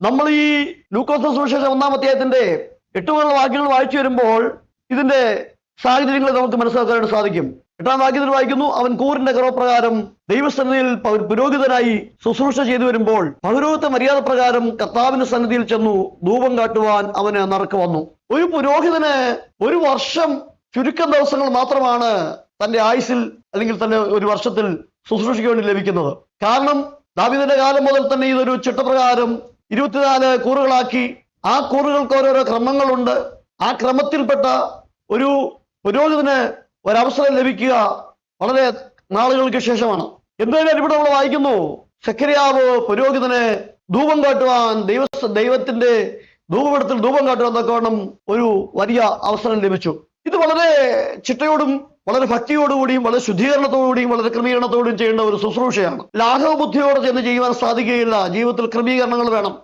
നമ്മൾ ഈ ലൂക്കോസ് സുവിശേഷം 1-ാം അധ്യായത്തിന്റെ 8 മുതലുള്ള വാക്യങ്ങൾ വായിച്ചു വരുമ്പോൾ ഇതിന്റെ സാഹചര്യങ്ങൾ നമുക്ക് മനസ്സിലാക്കാനായിട്ട് സാധിക്കും. 8-ാം വാക്യത്തിൽ വായിക്കുന്നു, അവൻ കൂറിന്റെ ക്രമപ്രകാരം ദൈവസന്നിധിയിൽ പുരോഹിതനായി ശുശ്രൂഷ ചെയ്തു വരുമ്പോൾ പൗരോഹിത്യ മര്യാദ പ്രകാരം കർത്താവിന്റെ സന്നിധിയിൽ ചെന്നു ധൂപം കാട്ടുവാൻ അവന് നറുക്ക് വന്നു. ഒരു പുരോഹിതന് 1 വർഷം ചുരുക്കം ദിവസങ്ങൾ മാത്രമാണ് തന്റെ ആയുസിൽ അല്ലെങ്കിൽ തന്റെ ഒരു വർഷത്തിൽ ശുശ്രൂഷയ്ക്ക് വേണ്ടി ലഭിക്കുന്നത്. കാരണം ദാവീദിന്റെ കാലം മുതൽ തന്നെ ഇതൊരു ചിട്ടപ്രകാരം 24 കൂറുകളാക്കി, ആ കൂറുകൾക്ക് ഓരോരോ ക്രമങ്ങളുണ്ട്. ആ ക്രമത്തിൽപ്പെട്ട ഒരു പുരോഹിതന് ഒരവസരം ലഭിക്കുക വളരെ നാളുകൾക്ക് ശേഷമാണ്. എന്തായാലും ഇവിടെ നമ്മൾ വായിക്കുന്നു, സെഖര്യാവ് പുരോഹിതന് ധൂപം കാട്ടുവാൻ ദൈവത്തിന്റെ ധൂപപീഠത്തിൽ ധൂപം കാട്ടുവാൻ തക്കവണ്ണം ഒരു വലിയ അവസരം ലഭിച്ചു. ഇത് വളരെ ചിട്ടയോടും വളരെ ഭക്തിയോടുകൂടിയും വളരെ ശുദ്ധീകരണത്തോടുകൂടിയും വളരെ ക്രമീകരണത്തോടും ചെയ്യേണ്ട ഒരു ശുശ്രൂഷയാണ്. ലാഘവ ബുദ്ധിയോടെ ചെന്ന് ചെയ്യുവാൻ സാധിക്കുകയില്ല. ജീവിതത്തിൽ ക്രമീകരണങ്ങൾ വേണം.